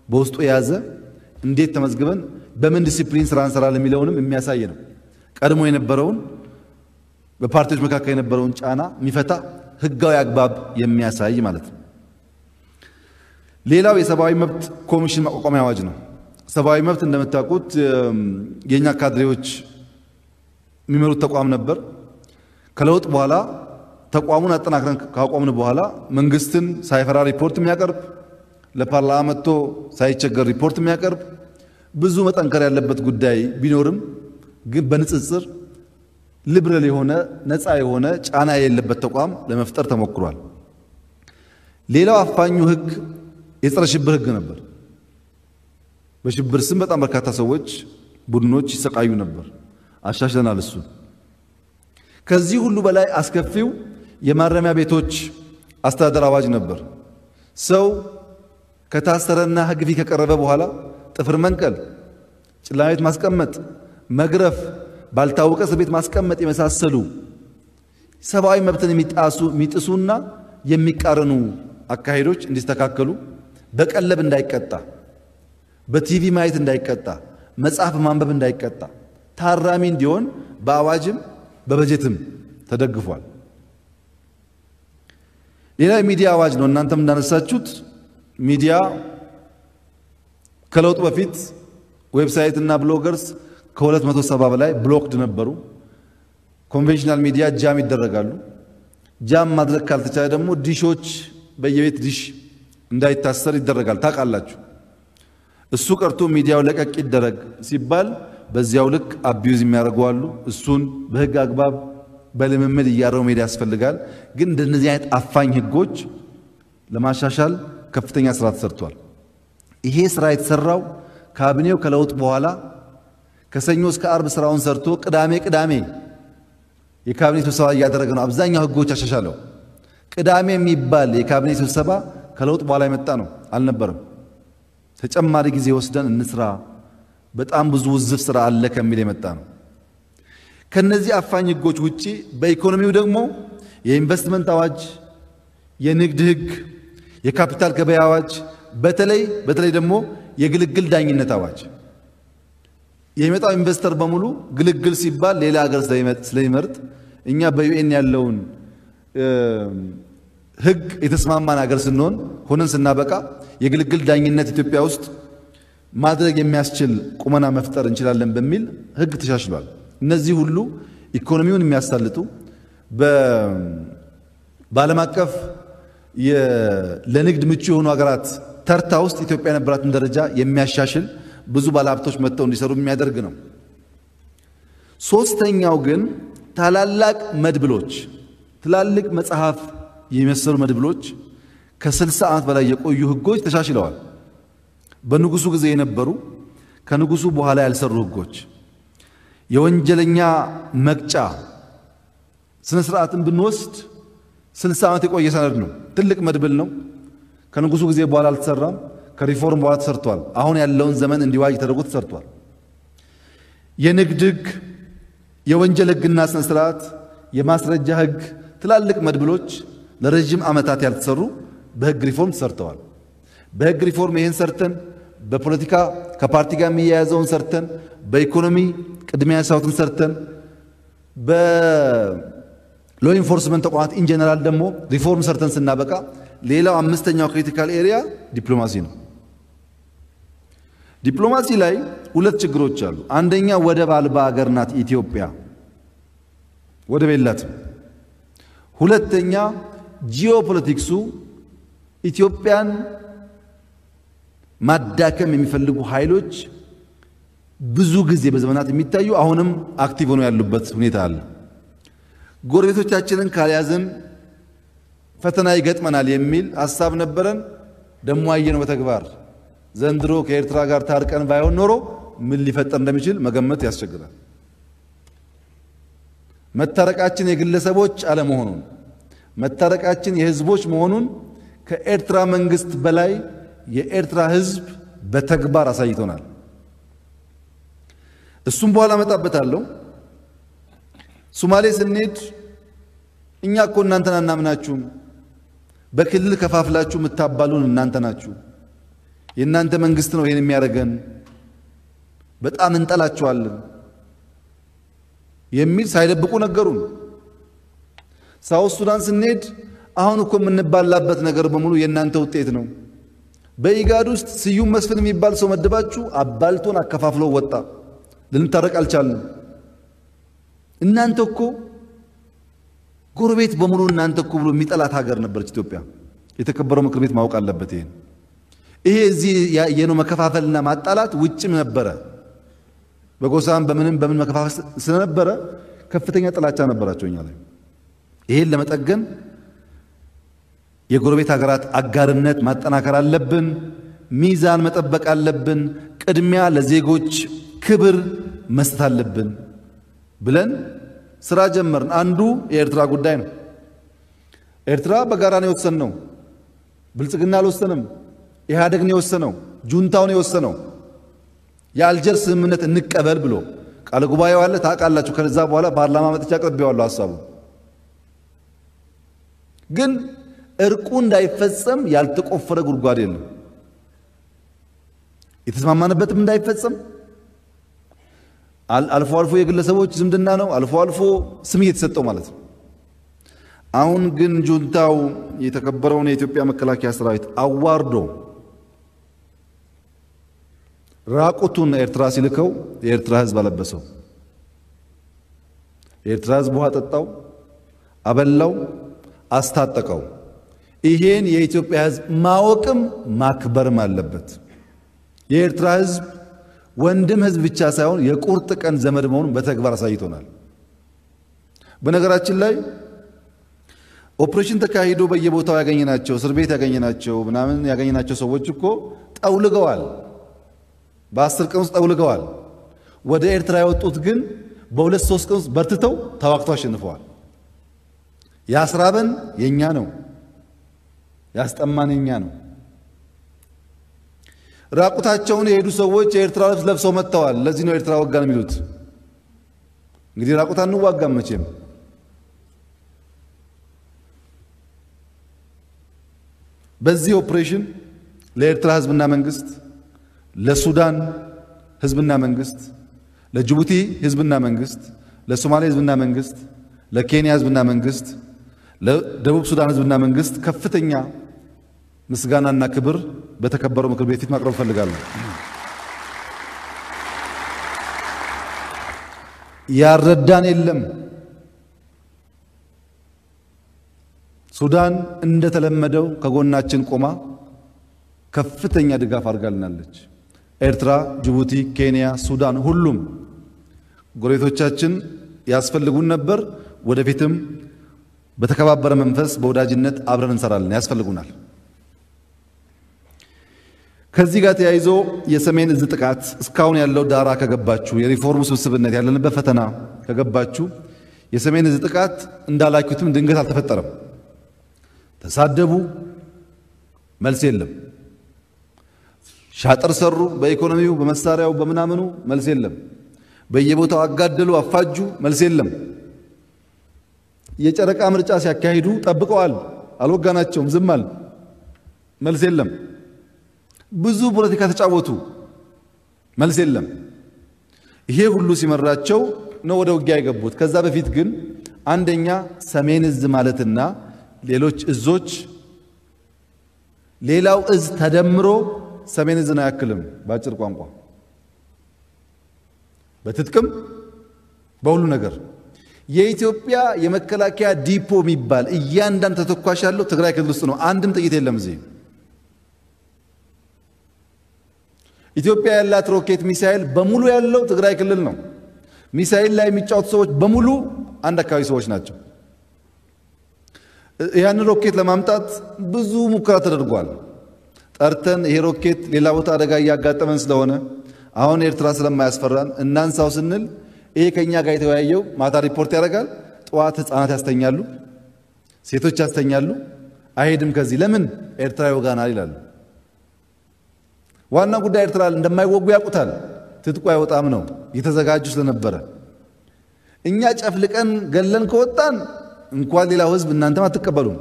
በውስጡ የያዘ እንዴት ተመዝግበን በምን ዲሲፕሊን ስራ እንሰራለን የሚለውንም የሚያሳይ ነው። ቀድሞ የነበረውን በፓርቲዎች መካከል የነበረውን ጫና የሚፈታ ህጋዊ አግባብ የሚያሳይ ማለት ነው። ሌላው የሰብአዊ መብት ኮሚሽን ማቋቋሚያ አዋጅ ነው። ሰብአዊ መብት እንደምታውቁት የኛ ካድሬዎች የሚመሩት ተቋም ነበር። ከለውጥ በኋላ ተቋሙን አጠናክረን ካቋቋምን በኋላ መንግስትን ሳይፈራ ሪፖርት የሚያቀርብ ለፓርላማ መጥቶ ሳይቸገር ሪፖርት የሚያቀርብ ብዙ መጠንከር ያለበት ጉዳይ ቢኖርም ግን በንጽጽር ሊበራል የሆነ ነፃ የሆነ ጫና የሌለበት ተቋም ለመፍጠር ተሞክሯል። ሌላው አፋኙ ህግ የጸረ ሽብር ህግ ነበር። በሽብር ስም በጣም በርካታ ሰዎች ቡድኖች ይሰቃዩ ነበር። አሻሽለናል እሱ። ከዚህ ሁሉ በላይ አስከፊው የማረሚያ ቤቶች አስተዳደር አዋጅ ነበር። ሰው ከታሰረና ህግ ፊት ከቀረበ በኋላ ጥፍር መንቀል፣ ጨለማ ቤት ማስቀመጥ፣ መግረፍ፣ ባልታወቀ እስር ቤት ማስቀመጥ የመሳሰሉ ሰብአዊ መብትን የሚጥሱና የሚቃረኑ አካሄዶች እንዲስተካከሉ፣ በቀለብ እንዳይቀጣ፣ በቲቪ ማየት እንዳይቀጣ፣ መጽሐፍ ማንበብ እንዳይቀጣ፣ ታራሚ እንዲሆን በአዋጅም በበጀትም ተደግፏል። ሌላ የሚዲያ አዋጅ ነው። እናንተም እንዳነሳችሁት ሚዲያ ከለውጥ በፊት ዌብሳይት እና ብሎገርስ ከ270 በላይ ብሎክድ ነበሩ። ኮንቬንሽናል ሚዲያ ጃም ይደረጋሉ። ጃም ማድረግ ካልተቻለ ደግሞ ዲሾች በየቤት ዲሽ እንዳይታሰር ይደረጋል። ታውቃላችሁ። እሱ ቀርቶ ሚዲያው ለቀቅ ይደረግ ሲባል በዚያው ልክ አቢዩዝ የሚያደርጉ አሉ። እሱን በህግ አግባብ በልምምድ እያረው መሄድ ያስፈልጋል። ግን እንደነዚህ አይነት አፋኝ ህጎች ለማሻሻል ከፍተኛ ስራ ተሰርቷል። ይሄ ስራ የተሰራው ካቢኔው ከለውጥ በኋላ ከሰኞ እስከ አርብ ስራውን ሰርቶ ቅዳሜ የካቢኔ ስብሰባ እያደረገ ነው። አብዛኛው ህጎች አሻሻለው። ቅዳሜ የሚባል የካቢኔ ስብሰባ ከለውጥ በኋላ የመጣ ነው አልነበረም። ተጨማሪ ጊዜ ወስደን እንስራ፣ በጣም ብዙ ውዝፍ ስራ አለ ከሚል የመጣ ነው። ከነዚህ አፋኝ ህጎች ውጪ በኢኮኖሚው ደግሞ የኢንቨስትመንት አዋጅ፣ የንግድ ህግ፣ የካፒታል ገበያ አዋጅ፣ በተለይ ደግሞ የግልግል ዳኝነት አዋጅ። የሚመጣው ኢንቨስተር በሙሉ ግልግል ሲባል ሌላ ሀገር ስለሚመርጥ እኛ በዩኤን ያለውን ህግ የተስማማን ሀገር ስንሆን ሆነን ስናበቃ የግልግል ዳኝነት ኢትዮጵያ ውስጥ ማድረግ የሚያስችል ቁመና መፍጠር እንችላለን በሚል ህግ ተሻሽሏል። እነዚህ ሁሉ ኢኮኖሚውን የሚያሳልጡ በዓለም አቀፍ ለንግድ ምቹ የሆኑ ሀገራት ተርታ ውስጥ ኢትዮጵያ የነበራትን ደረጃ የሚያሻሽል ብዙ ባለሀብቶች መጥተው እንዲሰሩ የሚያደርግ ነው። ሶስተኛው ግን ታላላቅ መድብሎች፣ ትላልቅ መጽሐፍ የሚመስሉ መድብሎች ከ60 ዓመት በላይ የቆዩ ህጎች ተሻሽለዋል። በንጉሱ ጊዜ የነበሩ ከንጉሱ በኋላ ያልሰሩ ህጎች፣ የወንጀለኛ መቅጫ ስነ ስርዓትን ብንወስድ 60 ዓመት የቆየ ሰነድ ነው። ትልቅ መድብል ነው። ከንጉሱ ጊዜ በኋላ አልተሰራም። ከሪፎርም በኋላ ተሰርቷል። አሁን ያለውን ዘመን እንዲዋጅ ተደርጎ ተሰርቷል። የንግድ ህግ፣ የወንጀል ህግና ስነ ስርዓት፣ የማስረጃ ህግ፣ ትላልቅ መድብሎች ለረጅም ዓመታት ያልተሰሩ በህግ ሪፎርም ተሰርተዋል። በህግ ሪፎርም ይሄን ሰርተን በፖለቲካ ከፓርቲ ጋር የሚያያዘውን ሰርተን በኢኮኖሚ ቅድሚያ ያሳውትን ሰርተን በሎ ኢንፎርስመንት ተቋማት ኢን ጀነራል ደግሞ ሪፎርም ሰርተን ስናበቃ ሌላው አምስተኛው ክሪቲካል ኤሪያ ዲፕሎማሲ ነው። ዲፕሎማሲ ላይ ሁለት ችግሮች አሉ። አንደኛ ወደብ አልባ ሀገር ናት ኢትዮጵያ፣ ወደብ የላትም። ሁለተኛ ጂኦፖለቲክሱ ኢትዮጵያን ማዳከም የሚፈልጉ ኃይሎች ብዙ ጊዜ በዘመናት የሚታዩ አሁንም አክቲቭ ሆነው ያሉበት ሁኔታ አለ። ጎረቤቶቻችንን ካልያዝን ፈተና ይገጥመናል የሚል ሐሳብ ነበረን። ደሞ አየነው በተግባር። ዘንድሮ ከኤርትራ ጋር ታርቀን ባይሆን ኖሮ ምን ሊፈጠር እንደሚችል መገመት ያስቸግራል። መታረቃችን የግለሰቦች አለመሆኑን፣ መታረቃችን የህዝቦች መሆኑን ከኤርትራ መንግስት በላይ የኤርትራ ህዝብ በተግባር አሳይቶናል። እሱም በኋላ መጣበታለሁ። ሶማሌ ስንሄድ እኛ እኮ እናንተን አናምናችሁም፣ በክልል ከፋፍላችሁ የምታባሉን እናንተ ናችሁ፣ የእናንተ መንግስት ነው ይሄን የሚያደርገን በጣም እንጠላቸዋለን የሚል ሳይደብቁ ነገሩን ሳውዝ ሱዳን ስንሄድ አሁን እኮ የምንባላበት ነገር በሙሉ የእናንተ ውጤት ነው በኢጋድ ውስጥ ስዩም መስፍን የሚባል ሰው መደባችሁ አባልቶን አከፋፍሎ ወጣ ልንታረቅ አልቻልንም እናንተ እኮ ጎረቤት በሙሉ እናንተ እኮ ብሎ የሚጠላት ሀገር ነበረች ኢትዮጵያ የተከበረው ምክር ቤት ማወቅ አለበት ይሄ እዚህ የነው መከፋፈልና ማጣላት ውጭም ነበረ በጎሳም በምን መከፋፈል ስለነበረ ከፍተኛ ጥላቻ ነበራቸውኛ ላይ ይሄን ለመጠገን የጎረቤት ሀገራት አጋርነት ማጠናከር አለብን ሚዛን መጠበቅ አለብን ቅድሚያ ለዜጎች ክብር መስጠት አለብን ብለን ስራ ጀመርን አንዱ የኤርትራ ጉዳይ ነው ኤርትራ በጋራ ነው የወሰነው ብልጽግና አልወሰነም ኢህአዴግ ነው የወሰነው ጁንታው ነው የወሰነው የአልጀር ስምምነት እንቀበል ብሎ ቃል ጉባኤው አለ ታቃላችሁ ከዛ በኋላ ፓርላማ መጥቻ ቀርቤዋለሁ ሐሳቡ ግን እርቁ እንዳይፈጸም ያልተቆፈረ ጉድጓድ የለም የተስማማነበትም እንዳይፈጸም አልፎ አልፎ የግለሰቦች ዝምድና ነው አልፎ አልፎ ስም እየተሰጠው ማለት ነው አሁን ግን ጁንታው የተከበረውን የኢትዮጵያ መከላከያ ሰራዊት አዋርዶ ራቁቱን ኤርትራ ሲልከው የኤርትራ ህዝብ አለበሰው የኤርትራ ህዝብ ውሃ ጠጣው አበላው አስታጠቀው ይሄን የኢትዮጵያ ህዝብ ማወቅም ማክበርም አለበት የኤርትራ ህዝብ ወንድም ህዝብ ብቻ ሳይሆን የቁርጥ ቀን ዘመድ መሆኑን በተግባር አሳይቶናል በነገራችን ላይ ኦፕሬሽን ተካሂዶ በየቦታው ያገኘናቸው እስር ቤት ያገኘናቸው ምናምን ያገኘናቸው ሰዎች እኮ ጠውልገዋል በ10 ቀን ውስጥ ጠውልገዋል ወደ ኤርትራ ያወጡት ግን በ2-3 ቀን ውስጥ በርትተው ተዋክተው አሸንፈዋል ያስራበን የኛ ነው ያስጠማን የኛ ነው ራቁታቸውን የሄዱ ሰዎች የኤርትራ ልብስ ለብሰው መጥተዋል ለዚህ ነው ኤርትራ ወጋን የሚሉት እንግዲህ ራቁታን ነው ዋጋም መቼም በዚህ ኦፕሬሽን ለኤርትራ ህዝብና መንግስት ለሱዳን ህዝብና መንግስት ለጅቡቲ ህዝብና መንግስት ለሶማሊያ ህዝብና መንግስት ለኬንያ ህዝብና መንግስት ለደቡብ ሱዳን ህዝብና መንግስት ከፍተኛ ምስጋናና ክብር በተከበረው ምክር ቤት ፊት ማቅረብ ፈልጋለሁ ያረዳን የለም ሱዳን እንደተለመደው ከጎናችን ቆማ ከፍተኛ ድጋፍ አድርጋልናለች ኤርትራ ጅቡቲ ኬንያ ሱዳን ሁሉም ጎረቤቶቻችን ያስፈልጉን ነበር ወደፊትም በተከባበረ መንፈስ በወዳጅነት አብረን እንሰራለን ያስፈልጉናል ከዚህ ጋር ተያይዞ የሰሜን እዝ ጥቃት እስካሁን ያለው ዳራ ከገባችሁ የሪፎርም ስብስብነት ያለንበት ፈተና ከገባችሁ የሰሜን እዝ ጥቃት እንዳላችሁትም ድንገት አልተፈጠረም ተሳደቡ መልስ የለም ሻጥር ሰሩ በኢኮኖሚው በመሳሪያው በመናመኑ መልስ የለም በየቦታው አጋደሉ አፋጁ መልስ የለም የጨረቃ ምርጫ ሲያካሂዱ ጠብቀዋል አልወጋናቸውም ዝማል መልስ የለም ብዙ ፖለቲካ ተጫወቱ መልስ የለም ይሄ ሁሉ ሲመራቸው ነው ወደ ውጊያ የገቡት ከዛ በፊት ግን አንደኛ ሰሜን እዝ ማለትና ሌሎች እዞች ሌላው እዝ ተደምሮ ሰሜን እዝን አያክልም ባጭር ቋንቋ በትጥቅም በሁሉ ነገር የኢትዮጵያ የመከላከያ ዲፖ የሚባል እያንዳንዱ ተተኳሽ ያለው ትግራይ ክልል ውስጥ ነው አንድም ጥይት የለም እዚህ ኢትዮጵያ ያላት ሮኬት ሚሳኤል በሙሉ ያለው ትግራይ ክልል ነው ሚሳኤል ላይ የሚጫወቱ ሰዎች በሙሉ አንድ አካባቢ ሰዎች ናቸው ያን ሮኬት ለማምጣት ብዙ ሙከራ ተደርጓል ጠርተን ይሄ ሮኬት ሌላ ቦታ አደጋ ያጋጠመን ስለሆነ አሁን ኤርትራ ስለማያስፈራን እናንሳው ስንል ይሄ ከኛ ጋር የተወያየው ማታ ሪፖርት ያደርጋል ጧት ህፃናት ያስተኛሉ ሴቶች ያስተኛሉ አይሄድም ከዚህ ለምን ኤርትራ ይወጋናል ይላሉ ዋና ጉዳይ ኤርትራ እንደማይወጉ ያውቁታል ትጥቁ አይወጣም ነው የተዘጋጁ ስለነበረ እኛ ጨፍልቀን ገለን ከወጣን እንኳን ሌላው ህዝብ እናንተም አትቀበሉም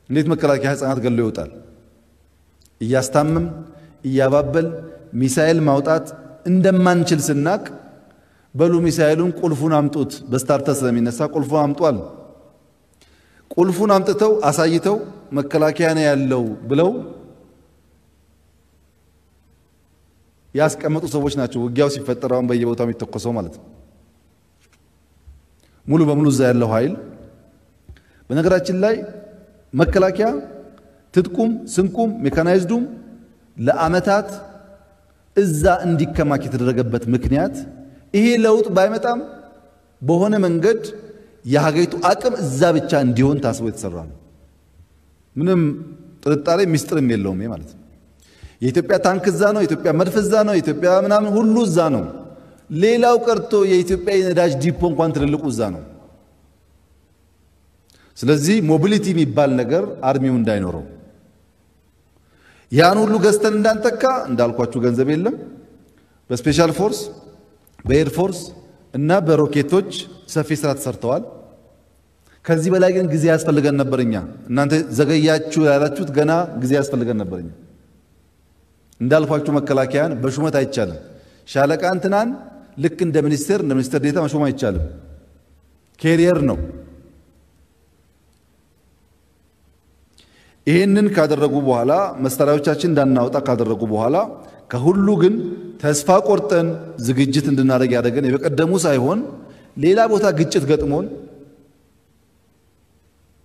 እንዴት መከላከያ ህፃናት ገሎ ይወጣል እያስታመም እያባበል ሚሳኤል ማውጣት እንደማንችል ስናቅ በሉ ሚሳኤሉን ቁልፉን አምጡት በስታርተር ስለሚነሳ ቁልፉን አምጧል ቁልፉን አምጥተው አሳይተው መከላከያ ነው ያለው ብለው ያስቀመጡ ሰዎች ናቸው ውጊያው ሲፈጠራውን በየቦታው የሚተኮሰው ማለት ነው ሙሉ በሙሉ እዛ ያለው ኃይል በነገራችን ላይ መከላከያ ትጥቁም ስንቁም ሜካናይዝዱም ለአመታት እዛ እንዲከማክ የተደረገበት ምክንያት ይሄ ለውጥ ባይመጣም በሆነ መንገድ የሀገሪቱ አቅም እዛ ብቻ እንዲሆን ታስቦ የተሰራ ነው ምንም ጥርጣሬ ሚስጥርም የለውም ማለት ነው የኢትዮጵያ ታንክ እዛ ነው የኢትዮጵያ መድፍ እዛ ነው የኢትዮጵያ ምናምን ሁሉ እዛ ነው ሌላው ቀርቶ የኢትዮጵያ የነዳጅ ዲፖ እንኳን ትልልቁ እዛ ነው ስለዚህ ሞቢሊቲ የሚባል ነገር አርሚው እንዳይኖረው ያን ሁሉ ገዝተን እንዳንተካ እንዳልኳችሁ ገንዘብ የለም በስፔሻል ፎርስ በኤር ፎርስ እና በሮኬቶች ሰፊ ስራ ተሰርተዋል ከዚህ በላይ ግን ጊዜ ያስፈልገን ነበርኛ እናንተ ዘገያችሁ ያላችሁት ገና ጊዜ ያስፈልገን ነበርኛ እንዳልኳችሁ መከላከያን በሹመት አይቻልም ሻለቃ እንትናን ልክ እንደ ሚኒስትር ዴታ መሾም አይቻልም ካሪየር ነው ይሄንን ካደረጉ በኋላ መስተራዎቻችን እንዳናወጣ ካደረጉ በኋላ ከሁሉ ግን ተስፋ ቆርጠን ዝግጅት እንድናደርግ ያደረገን የበቀደሙ ሳይሆን ሌላ ቦታ ግጭት ገጥሞን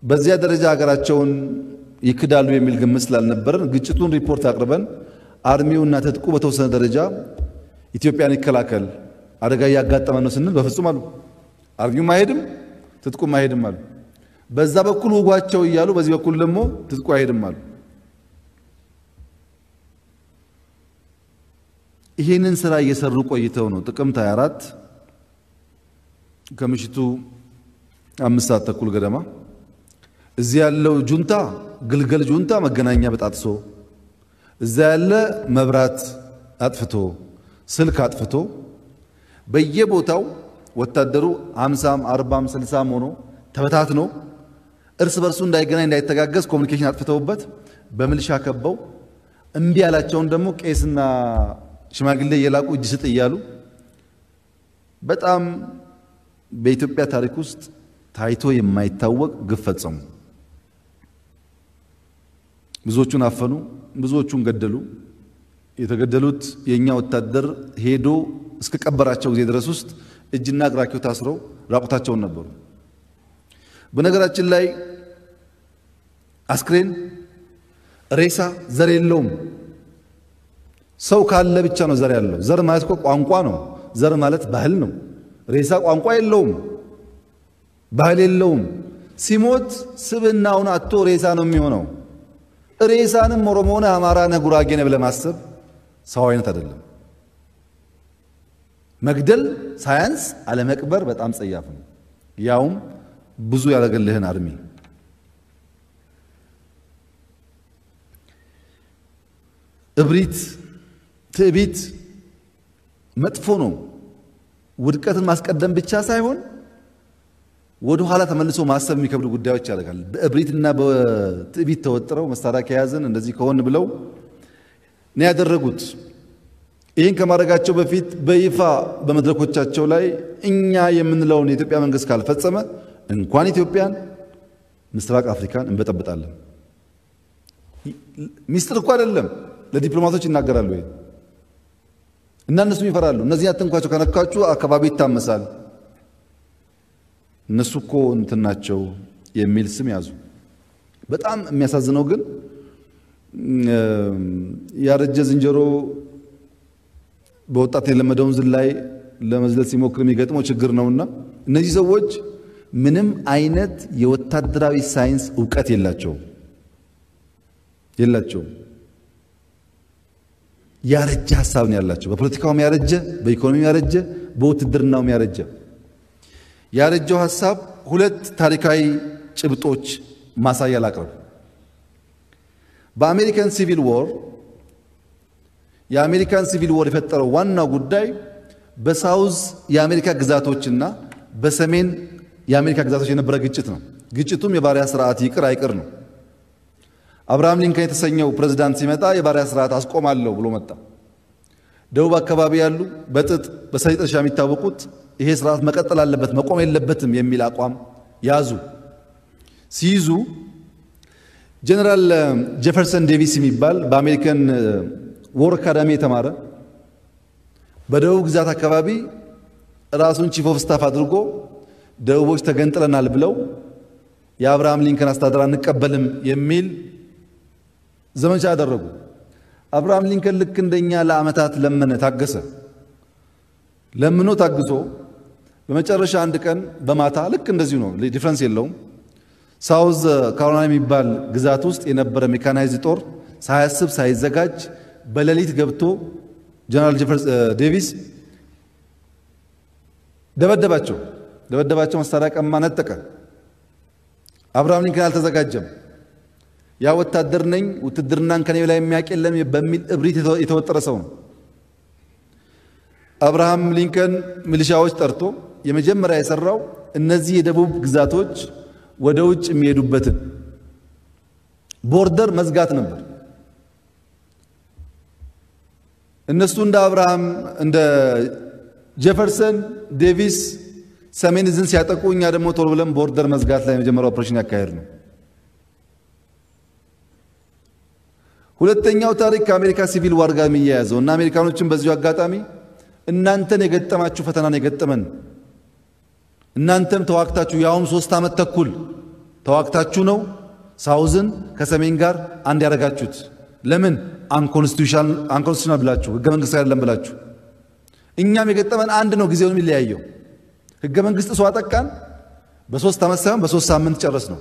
በዚያ ደረጃ ሀገራቸውን ይክዳሉ የሚል ግምት ስላልነበረን ግጭቱን ሪፖርት አቅርበን አርሚውና ተጥቁ በተወሰነ ደረጃ ኢትዮጵያን ይከላከል አደጋ ያጋጠመን ነው ስንል በፍጹም አሉ አርሚው ማይሄድም ተጥቁ ማይሄድም አሉ በዛ በኩል ወጓቸው ይያሉ በዚህ በኩል ደግሞ ተጥቁ አይሄድም አሉ ይሄንን ስራ እየሰሩ ቆይተው ነው ጥቅምት 24 ከምሽቱ 5 ሰዓት ተኩል ገደማ እዚህ ያለው ጁንታ ግልገል ጁንታ መገናኛ በጣጥሶ እዛ ያለ መብራት አጥፍቶ ስልክ አጥፍቶ በየቦታው ወታደሩ 50 40 60 ሆኖ ተበታትኖ እርስ በርሱ እንዳይገናኝ እንዳይተጋገዝ ኮሙኒኬሽን አጥፍተውበት በመልሻ ከበው እንቢ ያላቸውን ደግሞ ቄስና ሽማግሌ የላቁ እጅ ስጥ ይያሉ በጣም በኢትዮጵያ ታሪክ ውስጥ ታይቶ የማይታወቅ ግፍ ፈጸሙ ብዙዎቹን አፈኑ ብዙዎቹን ገደሉ የተገደሉት የኛ ወታደር ሄዶ እስከ ቀበራቸው ጊዜ ድረስ ውስጥ እጅና እግራቸው ታስረው ራቁታቸውን ነበሩ በነገራችን ላይ አስክሬን ሬሳ ዘር የለውም ሰው ካለ ብቻ ነው ዘር ያለው ዘር ማለት ቋንቋ ነው ዘር ማለት ባህል ነው ሬሳ ቋንቋ የለውም ባህል የለውም ሲሞት ስብናውን አጥቶ ሬሳ ነው የሚሆነው ሬሳንም ኦሮሞና አማራና ጉራጌነ ብለማሰብ ሰው አይነት አይደለም መግደል ሳይንስ አለ መቅበር በጣም ጸያፍ ነው ያውም ብዙ ያደረገልህን አርሚ እብሪት ትዕቢት መጥፎ ነው ውድቀትን ማስቀደም ብቻ ሳይሆን ወደ ኋላ ተመልሶ ማሰብ የሚከብዱ ጉዳዮች ያደርጋል በእብሪትና በትዕቢት ተወጥረው መሳሪያ ከያዘን እንደዚህ ከሆነ ብለው ነው ያደረጉት ይሄን ከማድረጋቸው በፊት በይፋ በመድረኮቻቸው ላይ እኛ የምንለውን የኢትዮጵያ መንግስት ካልፈጸመ እንኳን ኢትዮጵያን ምስራቅ አፍሪካን እንበጠብጣለን ሚስጥር እኮ አይደለም ለዲፕሎማቶች ይናገራሉ ይሄ እና እነሱ ይፈራሉ እነዚህ አትንኳቸው ከነካችሁ አካባቢ ይታመሳል እነሱ እኮ እንትናቸው የሚል ስም ያዙ በጣም የሚያሳዝነው ግን ያረጀ ዝንጀሮ በወጣት የለመደውን ዝላይ ለመዝለል ሲሞክር የሚገጥመው ችግር ነውና እነዚህ ሰዎች ምንም አይነት የወታደራዊ ሳይንስ ዕውቀት የላቸው ያረጀ ሐሳብ ነው ያላቸው በፖለቲካውም ያረጀ በኢኮኖሚው ያረጀ በውትድርናውም ያረጀ ያረጀው ሐሳብ ሁለት ታሪካዊ ጭብጦች ማሳያ ላቅርብ በአሜሪካን ሲቪል ዋር የአሜሪካን ሲቪል ዋር የፈጠረው ዋናው ጉዳይ በሳውዝ የአሜሪካ ግዛቶችና በሰሜን የአሜሪካ ግዛቶች የነበረ ግጭት ነው ግጭቱም የባሪያ ስርዓት ይቅር አይቅር ነው አብርሃም ሊንከን የተሰኘው ፕሬዝዳንት ሲመጣ የባሪያ ስርዓት አስቆማለሁ ብሎ መጣ። ደቡብ አካባቢ ያሉ በጥጥ በሰሊጥ እርሻ የሚታወቁት ይሄ ስርዓት መቀጠል አለበት መቆም የለበትም የሚል አቋም ያዙ። ሲይዙ ጀነራል ጄፈርሰን ዴቪስ የሚባል በአሜሪካን ወር አካዳሚ የተማረ በደቡብ ግዛት አካባቢ ራሱን ቺፍ ኦፍ ስታፍ አድርጎ ደቡቦች ተገንጥለናል ብለው የአብርሃም ሊንከን አስተዳደር አንቀበልም የሚል ዘመቻ አደረጉ። አብርሃም ሊንከን ልክ እንደኛ ለዓመታት ለመነ፣ ታገሰ። ለምኖ ታግሶ በመጨረሻ አንድ ቀን በማታ ልክ እንደዚሁ ነው፣ ዲፈረንስ የለውም። ሳውዝ ካሮላይና የሚባል ግዛት ውስጥ የነበረ ሜካናይዝድ ጦር ሳያስብ ሳይዘጋጅ በሌሊት ገብቶ ጀነራል ዴቪስ ደበደባቸው፣ መሳሪያ ቀማ፣ ነጠቀ። አብርሃም ሊንከን አልተዘጋጀም። ያ ወታደር ነኝ ውትድርናን ከኔ ላይ የሚያውቅ የለም በሚል እብሪት የተወጠረ ሰው ነው። አብርሃም ሊንከን ሚሊሻዎች ጠርቶ የመጀመሪያ የሰራው እነዚህ የደቡብ ግዛቶች ወደ ውጭ የሚሄዱበትን ቦርደር መዝጋት ነበር። እነሱ እንደ አብርሃም እንደ ጄፈርሰን ዴቪስ ሰሜን እዝን ሲያጠቁ እኛ ደግሞ ቶሎ ብለን ቦርደር መዝጋት ላይ የመጀመሪያው ኦፕሬሽን ያካሄድ ነው። ሁለተኛው ታሪክ ከአሜሪካ ሲቪል ዋር ጋር የሚያያዘው እና አሜሪካኖችን በዚሁ አጋጣሚ እናንተን የገጠማችሁ ፈተናን የገጠመን እናንተም ተዋክታችሁ ያውም 3 ዓመት ተኩል ተዋክታችሁ ነው ሳውዝን ከሰሜን ጋር አንድ ያደረጋችሁት። ለምን አንኮንስቲቱሽናል ብላችሁ ህገ መንግስት አይደለም ብላችሁ። እኛም የገጠመን አንድ ነው፣ ጊዜውን የሚለያየው ህገ መንግስት ሰው አጠቃን በ3 ዓመት ሳይሆን በ3 ሳምንት ጨረስ ነው።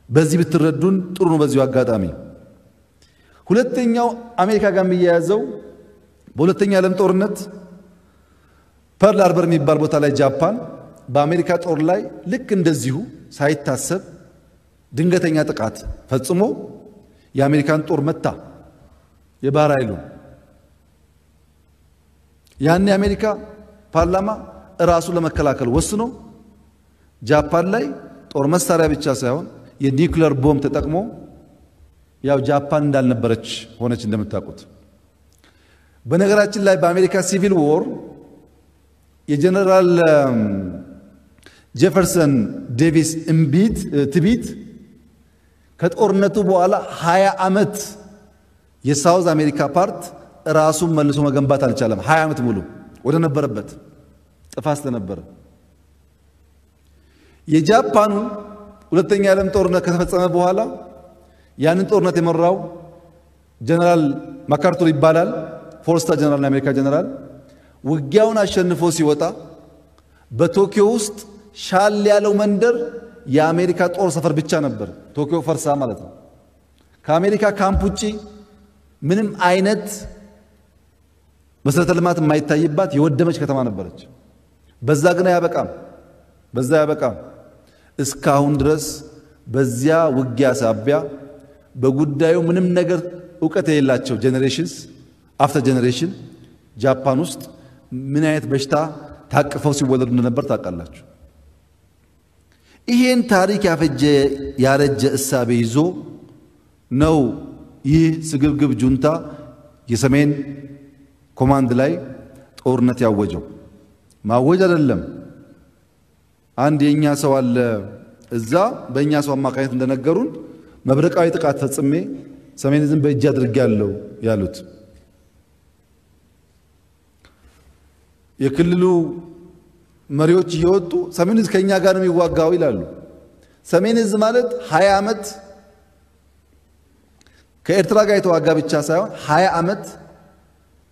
በዚህ ብትረዱን ጥሩ ነው። በዚሁ አጋጣሚ ሁለተኛው አሜሪካ ጋር የሚያያዘው በሁለተኛ ዓለም ጦርነት ፐርል ሃርበር የሚባል ቦታ ላይ ጃፓን በአሜሪካ ጦር ላይ ልክ እንደዚሁ ሳይታሰብ ድንገተኛ ጥቃት ፈጽሞ የአሜሪካን ጦር መታ፣ የባህር ኃይሉ። ያን የአሜሪካ ፓርላማ ራሱን ለመከላከል ወስኖ ጃፓን ላይ ጦር መሳሪያ ብቻ ሳይሆን የኒውክሌር ቦምብ ተጠቅሞ ያው ጃፓን እንዳልነበረች ሆነች እንደምታውቁት። በነገራችን ላይ በአሜሪካ ሲቪል ዎር የጀነራል ጄፈርሰን ዴቪስ ትቢት ከጦርነቱ በኋላ 20 ዓመት የሳውዝ አሜሪካ ፓርት ራሱን መልሶ መገንባት አልቻለም። 20 ዓመት ሙሉ ወደ ነበረበት ጥፋት ስለነበረ የጃፓኑ ሁለተኛ ዓለም ጦርነት ከተፈጸመ በኋላ ያንን ጦርነት የመራው ጀነራል ማካርቱር ይባላል። ፎርስታ ጀነራል የአሜሪካ ጀነራል ውጊያውን አሸንፎ ሲወጣ በቶኪዮ ውስጥ ሻል ያለው መንደር የአሜሪካ ጦር ሰፈር ብቻ ነበር። ቶኪዮ ፈርሳ ማለት ነው። ከአሜሪካ ካምፕ ውጪ ምንም አይነት መሰረተ ልማት የማይታይባት የወደመች ከተማ ነበረች። በዛ ግን አያበቃም። እስካሁን ድረስ በዚያ ውጊያ ሳቢያ በጉዳዩ ምንም ነገር ዕውቀት የሌላቸው ጄኔሬሽንስ አፍተር ጄኔሬሽን ጃፓን ውስጥ ምን አይነት በሽታ ታቅፈው ሲወለዱ እንደነበር ታውቃላችሁ። ይሄን ታሪክ ያረጀ እሳቤ ይዞ ነው ይህ ስግብግብ ጁንታ የሰሜን ኮማንድ ላይ ጦርነት ያወጀው። ማወጅ አይደለም። አንድ የኛ ሰው አለ እዛ በእኛ ሰው አማካኝነት እንደነገሩን መብረቃዊ ጥቃት ፈጽሜ ሰሜን እዝን በእጅ አድርጌያለሁ ያሉት። የክልሉ መሪዎች እየወጡ ሰሜን እዝ ከኛ ጋር ነው የሚዋጋው ይላሉ። ሰሜን እዝ ማለት 20 ዓመት ከኤርትራ ጋር የተዋጋ ብቻ ሳይሆን 20 ዓመት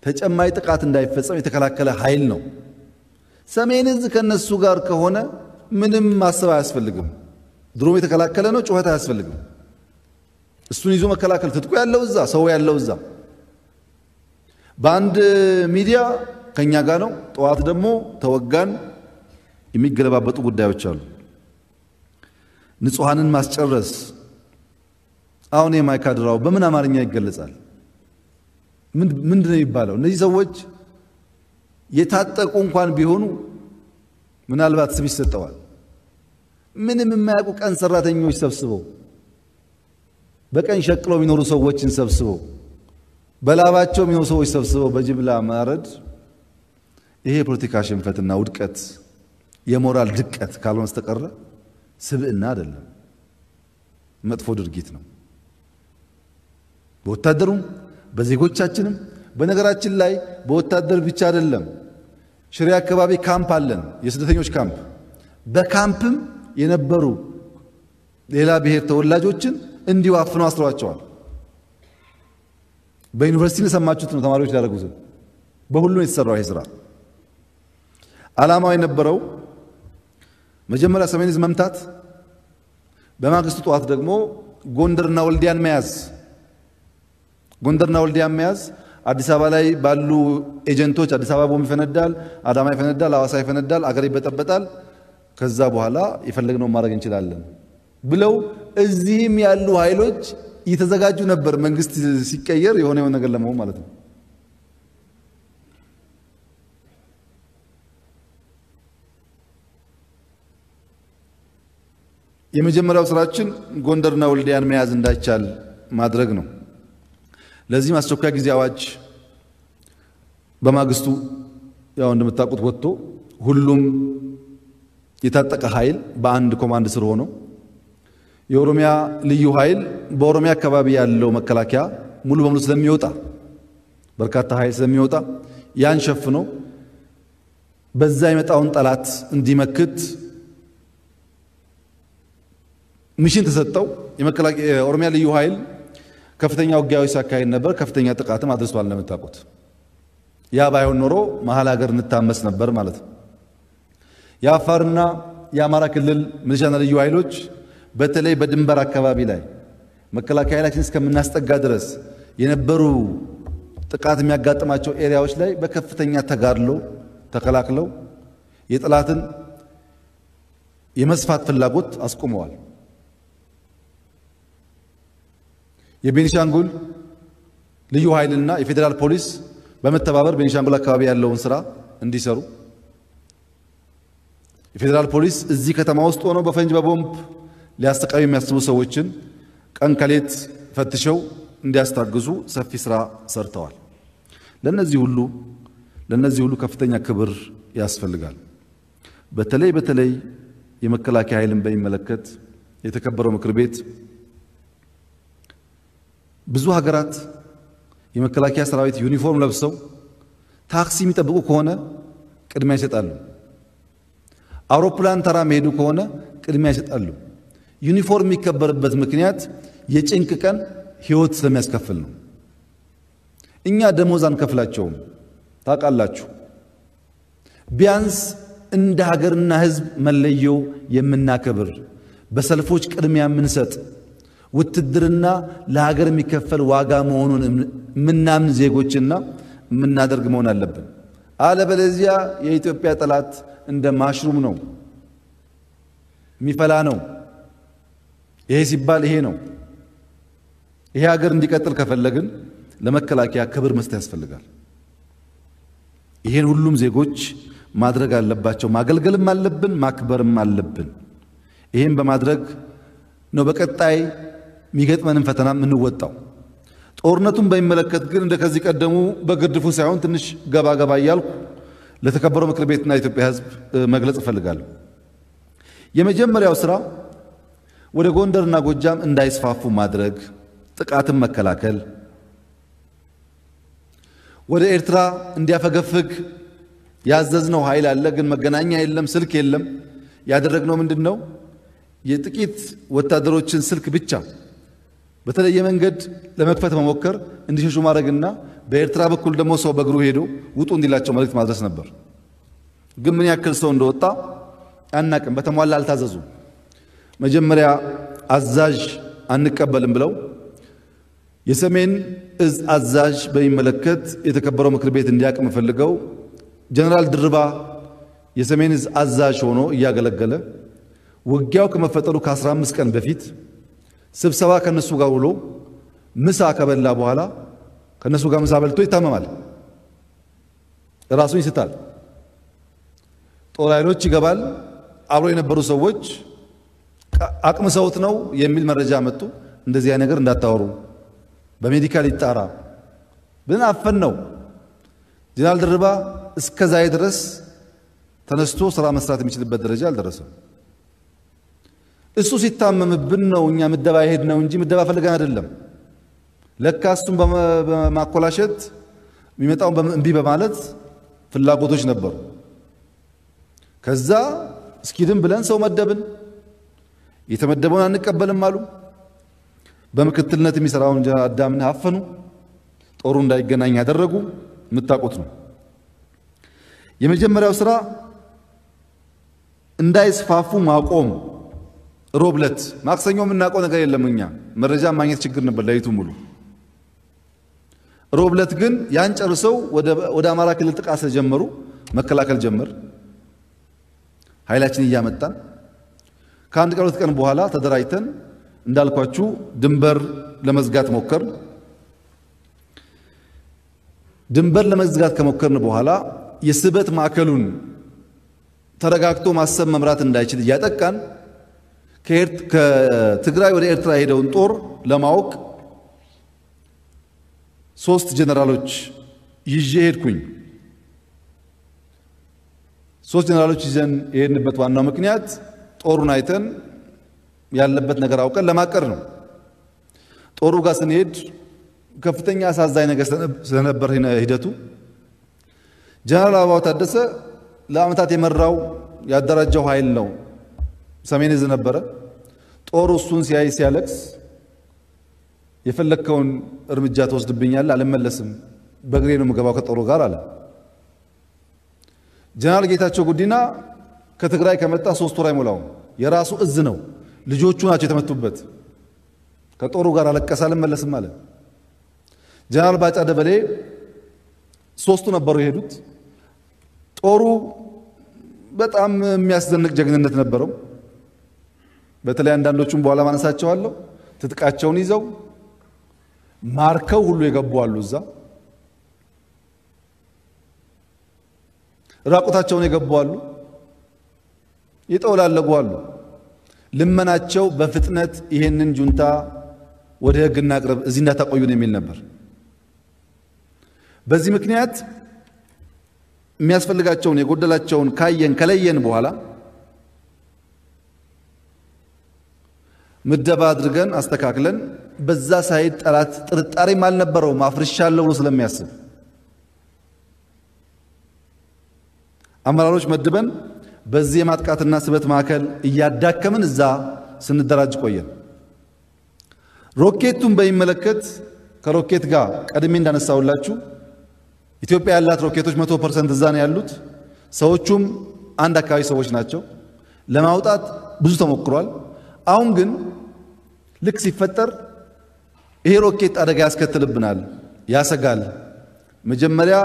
ተጨማሪ ጥቃት እንዳይፈጸም የተከላከለ ኃይል ነው። ሰሜን እዝ ከነሱ ጋር ከሆነ ምንም ማሰብ አያስፈልግም። ድሮም የተከላከለ ነው፣ ጩኸት አያስፈልግም። እሱን ይዞ መከላከል ትጥቁ ያለው እዛ፣ ሰው ያለው እዛ። በአንድ ሚዲያ ከኛ ጋር ነው፣ ጠዋት ደግሞ ተወጋን የሚገለባበጡ ጉዳዮች አሉ። ንጹሃንን ማስጨረስ አሁን የማይካድራው በምን አማርኛ ይገለጻል? ምንድነው የሚባለው? እነዚህ ሰዎች የታጠቁ እንኳን ቢሆኑ ምናልባት ስም ይሰጠዋል። ምንም የማያውቁ ቀን ሰራተኞች ሰብስበው በቀን ሸቅለው የሚኖሩ ሰዎችን ሰብስበው በላባቸው የሚኖሩ ሰዎች ሰብስበው በጅምላ ማረድ ይሄ የፖለቲካ ሽንፈትና ውድቀት የሞራል ድቀት ካልሆነ በስተቀር ስብዕና አይደለም፣ መጥፎ ድርጊት ነው። በወታደሩም በዜጎቻችንም በነገራችን ላይ በወታደር ብቻ አይደለም። ሽሬ አካባቢ ካምፕ አለን፣ የስደተኞች ካምፕ። በካምፕም የነበሩ ሌላ ብሔር ተወላጆችን እንዲሁ አፍነው አስረዋቸዋል። በዩኒቨርሲቲ ሰማችሁት ነው ተማሪዎች ያደረጉት። በሁሉም የተሰራው ይሄ ስራ ዓላማው የነበረው መጀመሪያ ሰሜን ዕዝ መምታት፣ በማግስቱ ጠዋት ደግሞ ጎንደርና ወልዲያን መያዝ። ጎንደርና ወልዲያን መያዝ አዲስ አበባ ላይ ባሉ ኤጀንቶች አዲስ አበባ ቦምብ ይፈነዳል፣ አዳማ ይፈነዳል፣ ሐዋሳ ይፈነዳል፣ አገር ይበጠበጣል፣ ከዛ በኋላ የፈለግነው ማድረግ እንችላለን ብለው እዚህም ያሉ ኃይሎች እየተዘጋጁ ነበር። መንግስት ሲቀየር የሆነ ነገር ለመሆን ማለት ነው። የመጀመሪያው ስራችን ጎንደርና ወልዲያን መያዝ እንዳይቻል ማድረግ ነው። ለዚህም አስቸኳይ ጊዜ አዋጅ በማግስቱ ያው እንደምታውቁት ወጥቶ ሁሉም የታጠቀ ኃይል በአንድ ኮማንድ ስር ሆኖ የኦሮሚያ ልዩ ኃይል በኦሮሚያ አካባቢ ያለው መከላከያ ሙሉ በሙሉ ስለሚወጣ በርካታ ኃይል ስለሚወጣ ያን ሸፍኖ በዛ የመጣውን ጠላት እንዲመክት ሚሽን ተሰጠው። የመከላከያ የኦሮሚያ ልዩ ኃይል ከፍተኛ ውጊያዎች ሲያካሂድ ነበር። ከፍተኛ ጥቃትም አድርሷል እንደምታውቁት። ያ ባይሆን ኖሮ መሀል ሀገር እንታመስ ነበር ማለት ነው። የአፋርና የአማራ ክልል ሚሊሻና ልዩ ኃይሎች በተለይ በድንበር አካባቢ ላይ መከላከያ ኃይላችን እስከምናስጠጋ ድረስ የነበሩ ጥቃት የሚያጋጥማቸው ኤሪያዎች ላይ በከፍተኛ ተጋድሎ ተከላክለው የጠላትን የመስፋት ፍላጎት አስቆመዋል። የቤኒሻንጉል ልዩ ኃይልና የፌዴራል ፖሊስ በመተባበር ቤኒሻንጉል አካባቢ ያለውን ስራ እንዲሰሩ የፌዴራል ፖሊስ እዚህ ከተማ ውስጥ ሆኖ በፈንጅ በቦምብ ሊያስተቃዩ የሚያስቡ ሰዎችን ቀን ከሌት ፈትሸው እንዲያስታግዙ ሰፊ ስራ ሰርተዋል። ለነዚህ ሁሉ ከፍተኛ ክብር ያስፈልጋል። በተለይ የመከላከያ ኃይልን በሚመለከት የተከበረው ምክር ቤት ብዙ ሀገራት የመከላከያ ሰራዊት ዩኒፎርም ለብሰው ታክሲ የሚጠብቁ ከሆነ ቅድሚያ ይሰጣሉ። አውሮፕላን ተራ መሄዱ ከሆነ ቅድሚያ ይሰጣሉ። ዩኒፎርም የሚከበርበት ምክንያት የጭንቅ ቀን ህይወት ስለሚያስከፍል ነው። እኛ ደሞዝ አንከፍላቸውም ታውቃላችሁ። ቢያንስ እንደ ሀገርና ህዝብ መለየው የምናከብር በሰልፎች ቅድሚያ የምንሰጥ ውትድርና ለሀገር የሚከፈል ዋጋ መሆኑን ምናምን ዜጎችና ምናደርግ መሆን አለብን። አለበለዚያ የኢትዮጵያ ጠላት እንደ ማሽሩም ነው የሚፈላ ነው። ይሄ ሲባል ይሄ ነው። ይሄ ሀገር እንዲቀጥል ከፈለግን ለመከላከያ ክብር መስጠት ያስፈልጋል። ይሄን ሁሉም ዜጎች ማድረግ አለባቸው። ማገልገልም አለብን፣ ማክበርም አለብን። ይሄን በማድረግ ነው በቀጣይ የሚገጥመንን ፈተና እንወጣው። ጦርነቱን በሚመለከት ግን እንደከዚህ ቀደሙ በግርድፉ ሳይሆን ትንሽ ገባ እያልኩ ለተከበረው ምክር ቤትና ኢትዮጵያ ህዝብ መግለጽ እፈልጋለሁ። የመጀመሪያው ስራ ወደ ጎንደርና ጎጃም እንዳይስፋፉ ማድረግ፣ ጥቃትን መከላከል፣ ወደ ኤርትራ እንዲያፈገፍግ ያዘዝነው ኃይል አለ፣ ግን መገናኛ የለም፣ ስልክ የለም። ያደረግነው ምንድነው? የጥቂት ወታደሮችን ስልክ ብቻ በተለየ መንገድ ለመክፈት መሞከር እንዲሸሹ ማድረግና በኤርትራ በኩል ደግሞ ሰው በእግሩ ሄዶ ውጡ እንዲላቸው መልእክት ማድረስ ነበር። ግን ምን ያክል ሰው እንደወጣ አናቅም። በተሟላ አልታዘዙም። መጀመሪያ አዛዥ አንቀበልም ብለው የሰሜን ዕዝ አዛዥ በሚመለከት የተከበረው ምክር ቤት እንዲያቅም ፈልገው ጀነራል ድርባ የሰሜን ዕዝ አዛዥ ሆኖ እያገለገለ ውጊያው ከመፈጠሩ ከ15 ቀን በፊት ስብሰባ ከነሱ ጋር ውሎ ምሳ ከበላ በኋላ ከነሱ ጋር ምሳ በልቶ ይታመማል፣ ራሱን ይስታል። ጦር ኃይሎች ይገባል። አብሮ የነበሩ ሰዎች አቅምሰውት ነው የሚል መረጃ መጡ። እንደዚህ አይነት ነገር እንዳታወሩ በሜዲካል ይጣራ ብለን አፈን ነው። ጀነራል ድርባ እስከዛይ ድረስ ተነስቶ ስራ መስራት የሚችልበት ደረጃ አልደረሰም። እሱ ሲታመምብን ነው እኛ ምደባ ይሄድ ነው እንጂ ምደባ ፈልገን አይደለም። ለካሱን በማኮላሸት የሚመጣውን እምቢ በማለት ፍላጎቶች ነበሩ። ከዛ እስኪድን ብለን ሰው መደብን። የተመደበውን አንቀበልም አሉ። በምክትልነት የሚሰራውን ጀነራል አዳምን አፈኑ። ጦሩ እንዳይገናኝ ያደረጉ የምታውቁት ነው። የመጀመሪያው ስራ እንዳይስፋፉ ማቆም። ሮብለት ማክሰኞ የምናውቀው ነገር የለም። እኛ መረጃ ማግኘት ችግር ነበር ለይቱ ሙሉ። ሮብለት ግን ያን ጨርሰው ወደ አማራ ክልል ጥቃት ስለጀመሩ መከላከል ጀመር። ኃይላችን እያመጣን ከአንድ ቀን ሁለት ቀን በኋላ ተደራጅተን እንዳልኳችሁ ድንበር ለመዝጋት ሞከር። ድንበር ለመዝጋት ከሞከርን በኋላ የስበት ማዕከሉን ተረጋግቶ ማሰብ መምራት እንዳይችል እያጠቃን ከትግራይ ወደ ኤርትራ ሄደውን ጦር ለማወቅ 3 ጀነራሎች ይዤ ሄድኩኝ። 3 ጀነራሎች ይዘን የሄድንበት ዋናው ምክንያት ጦሩን አይተን ያለበት ነገር አውቀን ለማቀር ነው። ጦሩ ጋር ስንሄድ ከፍተኛ አሳዛኝ ነገር ስለነበር ሂደቱ ጀነራል አበባው ታደሰ ለአመታት የመራው ያደራጀው ኃይል ነው። ሰሜን እዝ ነበረ። ጦሩ እሱን ሲያይ ሲያለቅስ የፈለከውን እርምጃ ተወስድብኛል፣ አልመለስም፣ በእግሬ ነው የምገባው ከጦሩ ጋር አለ። ጀነራል ጌታቸው ጉዲና ከትግራይ ከመጣ 3 ወር አይሞላው። የራሱ እዝ ነው፣ ልጆቹ ናቸው የተመቱበት። ከጦሩ ጋር አለቀሰ፣ አልመለስም አለ። ጀነራል ባጫ ደበሌ 3ቱ ነበሩ የሄዱት። ጦሩ በጣም የሚያስደንቅ ጀግንነት ነበረው። በተለይ አንዳንዶቹም በኋላ ማነሳቸዋለሁ። ትጥቃቸውን ይዘው ማርከው ሁሉ የገቡ አሉ። እዛ ራቁታቸውን የገቡ አሉ። ይጠውላለጉ አሉ። ልመናቸው በፍጥነት ይሄንን ጁንታ ወደ ህግ እናቅርብ፣ እዚህ እንዳታቆዩን የሚል ነበር። በዚህ ምክንያት የሚያስፈልጋቸውን የጎደላቸውን ከለየን በኋላ ምደባ አድርገን አስተካክለን በዛ ሳይድ ጠላት ጥርጣሬም አልነበረውም አፍርሻለሁ ብሎ ስለሚያስብ አመራሮች መድበን በዚህ የማጥቃትና ስበት ማዕከል እያዳከምን እዛ ስንደራጅ ቆየን። ሮኬቱን በሚመለከት ከሮኬት ጋር ቀድሜ እንዳነሳውላችሁ ኢትዮጵያ ያላት ሮኬቶች 100% እዛ ነው ያሉት። ሰዎቹም አንድ አካባቢ ሰዎች ናቸው። ለማውጣት ብዙ ተሞክሯል። አሁን ግን ልክ ሲፈጠር ይሄ ሮኬት አደጋ ያስከትልብናል፣ ያሰጋል፣ መጀመሪያ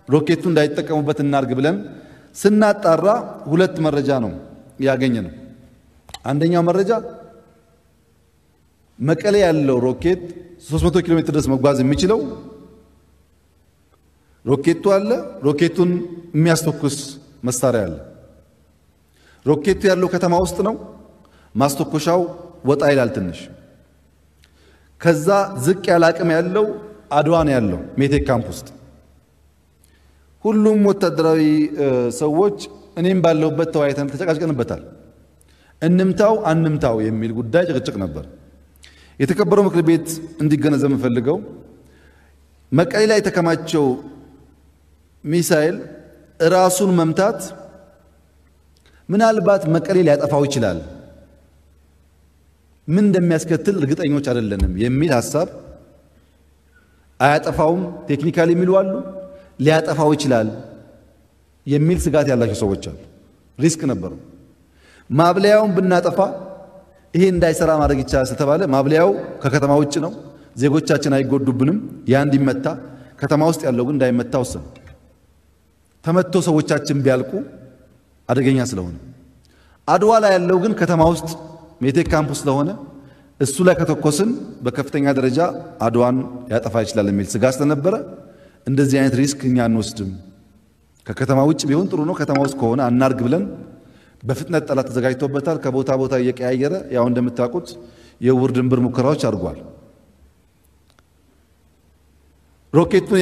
ሮኬቱ እንዳይጠቀሙበት እናርግ ብለን ስናጣራ 2 መረጃ ነው ያገኘነው። አንደኛው መረጃ መቀሌ ያለው ሮኬት 300 ኪሎ ሜትር ድረስ መጓዝ የሚችለው ሮኬቱ አለ፣ ሮኬቱን የሚያስተኩስ መሳሪያ አለ። ሮኬቱ ያለው ከተማ ውስጥ ነው፣ ማስተኮሻው ወጣ ይላል ትንሽ። ከዛ ዝቅ ያለ አቅም ያለው አድዋ ነው ያለው ሜቴክ ካምፕ ውስጥ። ሁሉም ወታደራዊ ሰዎች እኔም ባለውበት ተወያይተን ተጨቃጭቀንበታል። እንምታው አንምታው የሚል ጉዳይ ጭቅጭቅ ነበር። የተከበረው ምክር ቤት እንዲገነዘብ የምፈልገው መቀሌ ላይ የተከማቸው ሚሳኤል ራሱን መምታት ምናልባት መቀሌ ሊያጠፋው ይችላል፣ ምን እንደሚያስከትል እርግጠኞች አይደለንም የሚል ሐሳብ። አያጠፋውም ቴክኒካሊ የሚሉ አሉ፣ ሊያጠፋው ይችላል የሚል ስጋት ያላቸው ሰዎች አሉ። ሪስክ ነበረው። ማብለያውን ብናጠፋ ይሄ እንዳይሰራ ማድረግ ይቻላል ስለተባለ ማብለያው ከከተማ ውጭ ነው፣ ዜጎቻችን አይጎዱብንም፣ ያ እንዲመታ፣ ከተማ ውስጥ ያለው ግን እንዳይመታ ወሰነ። ተመቶ ሰዎቻችን ቢያልቁ አደገኛ ስለሆነ፣ አድዋ ላይ ያለው ግን ከተማ ውስጥ ሜቴክ ካምፕ ስለሆነ እሱ ላይ ከተኮስን በከፍተኛ ደረጃ አድዋን ያጠፋ ይችላል የሚል ስጋት ስለነበረ እንደዚህ አይነት ሪስክ እኛ አንወስድም፣ ከከተማ ውጭ ቢሆን ጥሩ ነው፣ ከተማ ውስጥ ከሆነ አናርግ ብለን በፍጥነት ጠላት ተዘጋጅቶበታል። ከቦታ ቦታ እየቀያየረ ያው እንደምታውቁት የውር ድንበር ሙከራዎች አድርጓል። ሮኬቱን